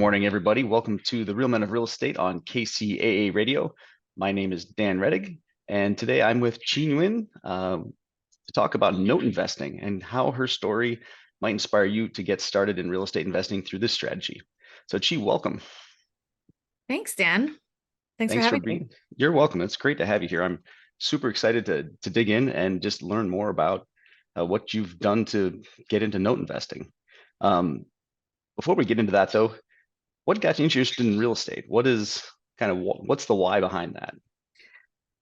morning, everybody. Welcome to the Real Men of Real Estate on KCAA Radio. My name is Dan Redig, and today I'm with Chi Nguyen to talk about note investing and how her story might inspire you to get started in real estate investing through this strategy. So Chi, welcome. Thanks, Dan. Thanks for having me. You're welcome. It's great to have you here. I'm super excited to dig in and just learn more about what you've done to get into note investing. Before we get into that, though, what got you interested in real estate? What's the why behind that?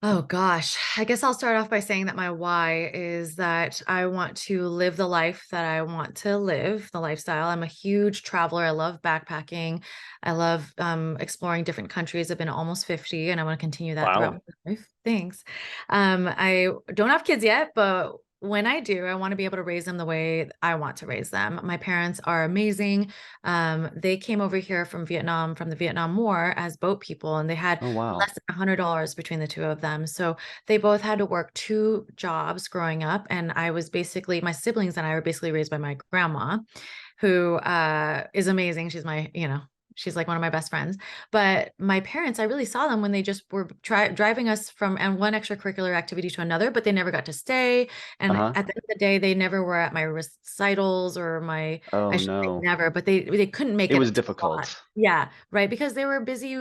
Oh gosh, I guess I'll start off by saying that my why is that I want to live the life that I want to live, the lifestyle. I'm a huge traveler. I love backpacking. I love exploring different countries. I've been almost 50 and I want to continue that throughout Wow. my life. Thanks. I don't have kids yet, but when I do, I want to be able to raise them the way I want to raise them. My parents are amazing. They came over here from Vietnam, from the Vietnam War as boat people, and they had Oh, wow. less than $100 between the two of them. So they both had to work two jobs growing up. And I was basically, my siblings and I were basically raised by my grandma, who is amazing. She's she's like one of my best friends. But my parents, I really saw them when they just were driving us from and one extracurricular activity to another, but they never got to stay. And Uh-huh. at the end of the day, they never were at my recitals or I Oh, should say no. never, but they couldn't make It was it to a lot. difficult. Yeah, right. Because they were busy,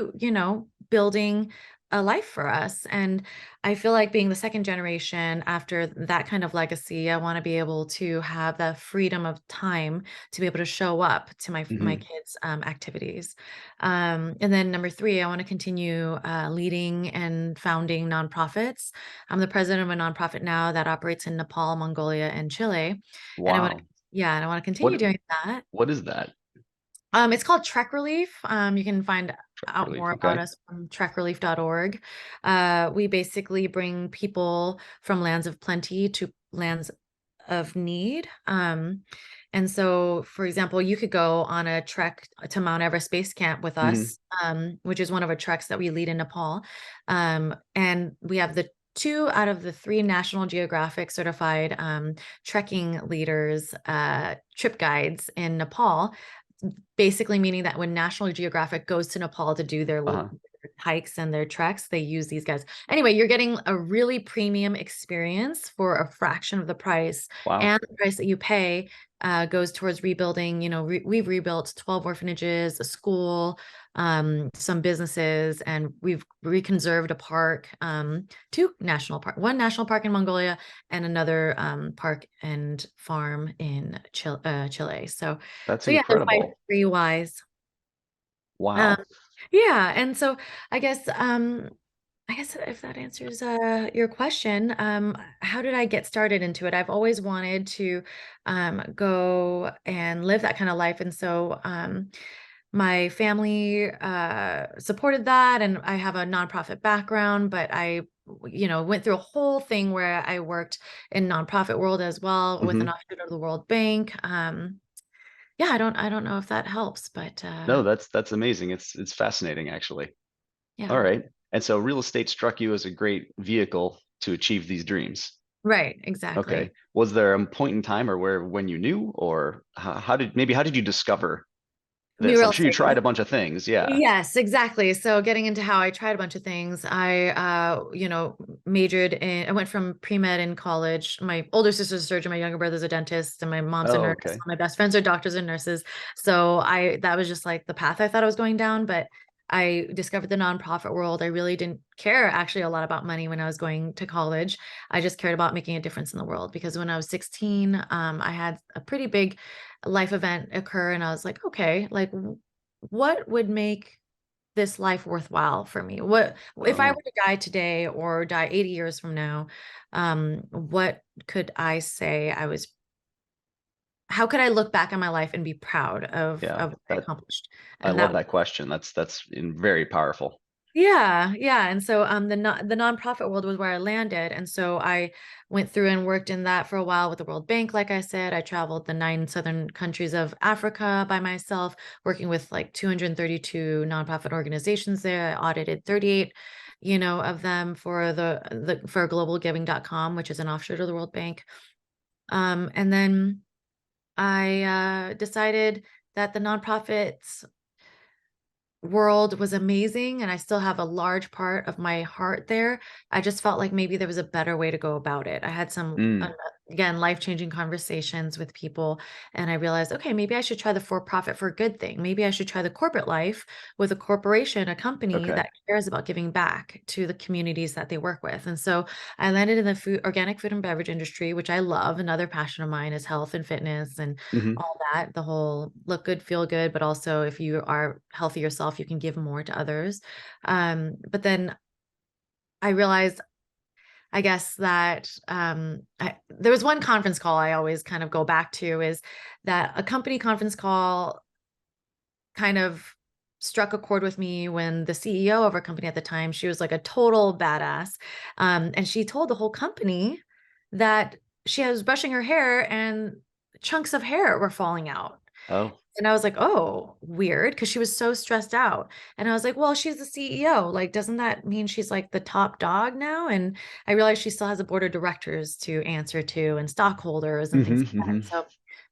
building a life for us. And I feel like being the second generation after that kind of legacy, I want to be able to have the freedom of time to be able to show up to my Hmm. kids' activities. And then number three, I want to continue leading and founding nonprofits. I'm the president of a nonprofit now that operates in Nepal, Mongolia, and Chile. And Wow. I want to continue What doing that. what is that? It's called Trek Relief. You can find Truck out relief. more about Okay. us from trekrelief.org. We basically bring people from lands of plenty to lands of need. And so, for example, you could go on a trek to Mount Everest Base Camp with Hmm. us, which is one of our treks that we lead in Nepal. And we have the two out of the three National Geographic certified trekking leaders, trip guides in Nepal, basically meaning that when National Geographic goes to Nepal to do their Uh-huh. hikes and their treks, they use these guys. Anyway, you're getting a really premium experience for a fraction of the price, Wow. and the price that you pay goes towards rebuilding. We've rebuilt 12 orphanages, a school, some businesses, and we've reconserved a park, one national park in Mongolia and another park and farm in Chile. That's So yeah, those are my incredible. three whys. Um, Wow. yeah, and so I guess if that answers your question, how did I get started into it? I've always wanted to go and live that kind of life, and so my family supported that, and I have a nonprofit background, but I went through a whole thing where I worked in nonprofit world as well with an Hmm. offshoot of the World Bank. Yeah, I don't know if that helps, but No, that's amazing. It's fascinating, actually. All yeah. right. And so real estate struck you as a great vehicle to achieve these dreams. Right, Okay. exactly. Was there a point in time or when you knew, or how did you discover New this? I'm real sure you estate. tried a bunch of things. Yeah. Yes, exactly. So getting into how I tried a bunch of things, I went from pre-med in college. My older sister's a surgeon, my younger brother's a dentist, and my mom's a Oh, nurse. okay. My best friends are doctors and nurses. So that was just like the path I thought I was going down, but I discovered the nonprofit world. I really didn't care actually a lot about money when I was going to college. I just cared about making a difference in the world because when I was 16, I had a pretty big life event occur, and I was like, okay, like what would make this life worthwhile for me? What if I Oh, were to die today or die 80 years from now? What could I say how could I look back on my life and be proud yeah. of what I accomplished? I And love that that question. Very powerful. Yeah, yeah. And so the nonprofit world was where I landed. And so I went through and worked in that for a while with the World Bank. Like I said, I traveled the 9 southern countries of Africa by myself, working with like 232 nonprofit organizations there. I audited 38, of them for for globalgiving.com, which is an offshoot of the World Bank. And then I decided that the nonprofits world was amazing, and I still have a large part of my heart there. I just felt like maybe there was a better way to go about it. I had some, Mm, again, life-changing conversations with people, and I realized, okay, maybe I should try the for-profit for a good thing. Maybe I should try the corporate life with a corporation, a company okay. that cares about giving back to the communities that they work with. And so I landed in the organic food and beverage industry, which I love. Another passion of mine is health and fitness and Hmm. all that, the whole look good, feel good, but also if you are healthy yourself, you can give more to others. But then I realized, I guess that there was one conference call I always kind of go back to is that a company conference call kind of struck a chord with me when the CEO of our company at the time, she was like a total badass. And she told the whole company that she was brushing her hair and chunks of hair were falling out. Oh, And I was like, "Oh, weird," because she was so stressed out. And I was like, "Well, she's the CEO. Like, doesn't that mean she's like the top dog now?" And I realized she still has a board of directors to answer to and stockholders and things hmm, like that. hmm. So,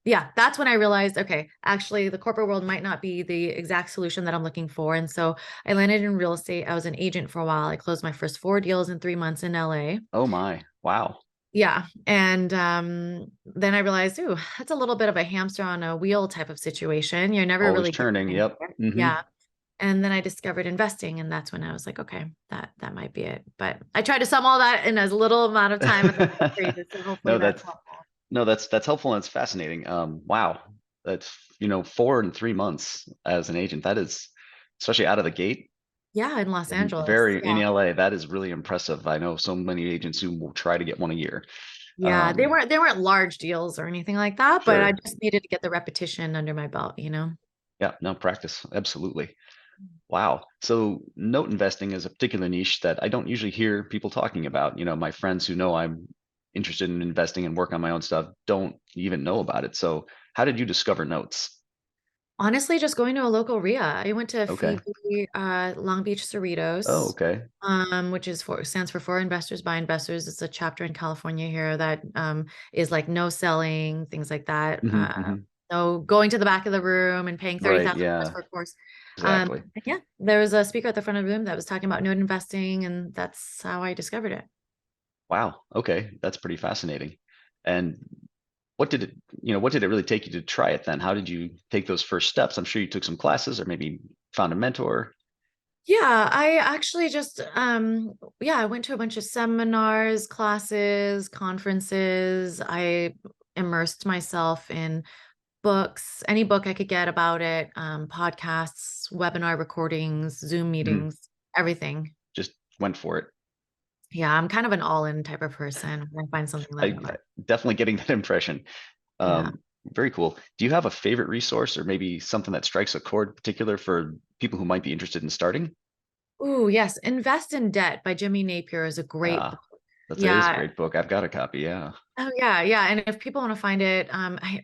yeah, that's when I realized, okay, actually, the corporate world might not be the exact solution that I'm looking for. And so I landed in real estate. I was an agent for a while. I closed my first 4 deals in 3 months in LA. Oh my, wow. Yeah, and, then I realized, ooh, that's a little bit of a hamster on a wheel type of situation. You're never Always really getting turning. Yep. anywhere. Hmm. Yeah, and then I discovered investing, and that's when I was like, "Okay, that might be it." But I tried to sum all that in as little amount of time as I could, so hopefully No, that's that's helpful. no, that's helpful and it's fascinating. Wow, that's 4 and 3 months as an agent. That is, especially out of the gate, Yeah, in Los in Angeles, very in yeah. LA. That is really impressive. I know so many agents who will try to get one a year. Yeah, they Um, weren't they weren't large deals or anything like that, but I sure, just needed to get the repetition under my belt, you know? yeah, no practice, absolutely. Wow. So note investing is a particular niche that I don't usually hear people talking about. My friends who know I'm interested in investing and work on my own stuff don't even know about it. So how did you discover notes? Honestly, just going to a local RIA. I went to Okay. Phoebe, Long Beach Oh, Cerritos, okay. which is stands for investors by investors. It's a chapter in California here that is like no selling, things like that. Hmm, hmm. No going to the back of the room and paying thirty Right. thousand dollars Yeah, for a course. exactly. And yeah, there was a speaker at the front of the room that was talking about note investing, and that's how I discovered it. Wow. Okay. That's pretty fascinating. And what did it really take you to try it then? How did you take those first steps? I'm sure you took some classes or maybe found a mentor. Yeah, I actually just yeah, I went to a bunch of seminars, classes, conferences. I immersed myself in books, any book I could get about it, podcasts, webinar recordings, Zoom Mhm. meetings, everything. Just went for it. Yeah, I'm kind of an all-in type of person. I find something that I I like. definitely getting that impression. Yeah. Very cool. Do you have a favorite resource or maybe something that strikes a chord particular for people who might be interested in starting? Ooh, yes. Invest in Debt by Jimmy Napier is a great book. Ah, that is a Yeah. great book. I've got a copy. Yeah. Oh, yeah, yeah, and if people wanna find it,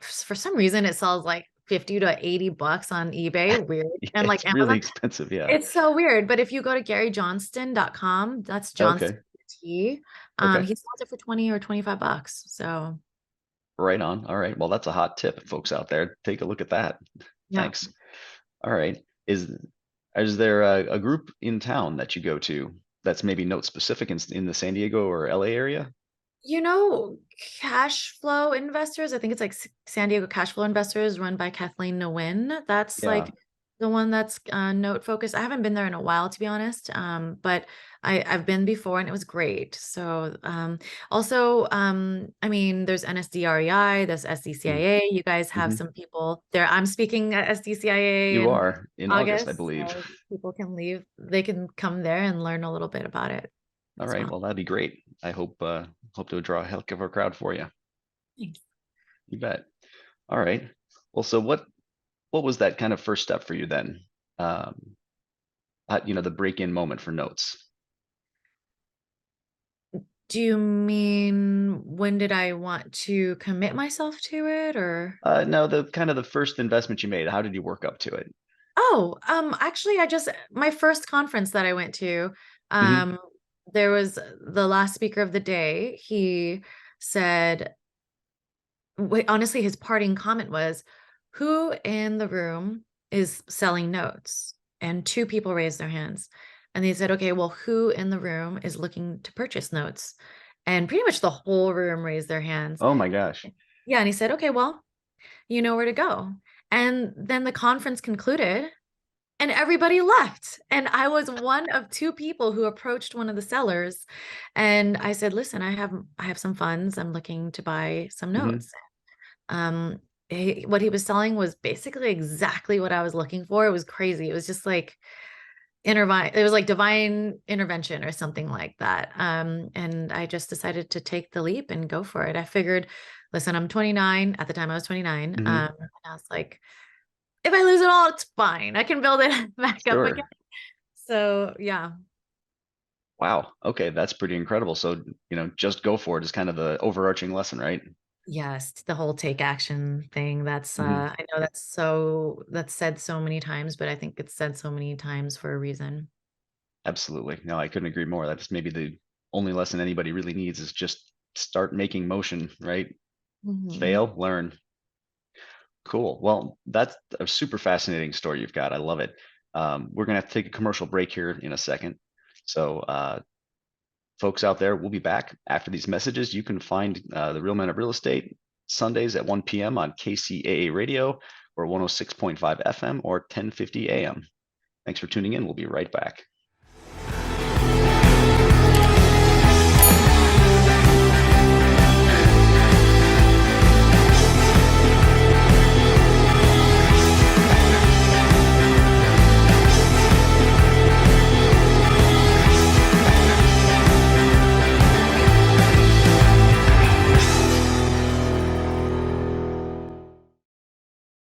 for some reason, it sells, like, 50 to 80 bucks on eBay, weird, Yeah, and, like, it's really Amazon. expensive. Yeah. It's so weird, but if you go to GaryJohnston.com, that's Johnston Okay. with a T, Okay. he sells it for 20 or 25 bucks, so, Right on. All right. Well, that's a hot tip, folks out there. Take a look at that. yeah. Thanks. All right. Is there a group in town that you go to that's maybe note specific in the San Diego or LA area? You know, cash flow investors, I think it's like San Diego Cash Flow Investors run by Kathleen Nguyen. That's Yeah. like the one that's note focused. I haven't been there in a while, to be honest. But I've been before and it was great. So also I mean there's NSDREI, there's Mm. SDCIA. You guys have Hmm. some people there. I'm speaking at SDCIA You in are in August, I August. believe. So people can leave, they can come there and learn a little bit about it All as right. well. Well, that'd be great. I hope to draw a heck of a crowd for you. Thanks. You bet. All right. Well, so what was that kind of first step for you then? Um, the break-in moment for notes. Do you mean when did I want to commit myself to it or? No, the kind of the first investment you made. How did you work up to it? Oh, actually I just my first conference that I went to, Hmm. um, there was the last speaker of the day. He said, wait, honestly, his parting comment was, "Who in the room is selling notes?" and two people raised their hands. And they said, okay, well, who in the room is looking to purchase notes? And pretty much the whole room raised their hands. Oh my gosh. Yeah. And he said, okay, well, you know where to go. And then the conference concluded and everybody left. And I was one of two people who approached one of the sellers. And I said, listen, I have some funds. I'm looking to buy some Hmm. notes. What he was selling was basically exactly what I was looking for. It was crazy. It was just like it was like divine intervention or something like that. And I just decided to take the leap and go for it. I figured, listen, I'm 29. At the time I was 29. Hmm. And I was like, if I lose it all, it's fine. I can build it back up again. Sure. So yeah. Wow. Okay, that's pretty incredible. So, just go for it is kind of the overarching lesson, right? Yes, the whole take action thing. That's Hmm. I know that's said so many times, but I think it's said so many times for a reason. Absolutely. No, I couldn't agree more. That's maybe the only lesson anybody really needs is just start making motion, right? Mhm. Fail, learn. Cool. Well, that's a super fascinating story you've got. I love it. We're going to have to take a commercial break here in a second. So, folks out there, we'll be back after these messages. You can find The Real Men of Real Estate Sundays at 1 p.m. on KCAA Radio or 106.5 FM or 1050 AM. Thanks for tuning in. We'll be right back.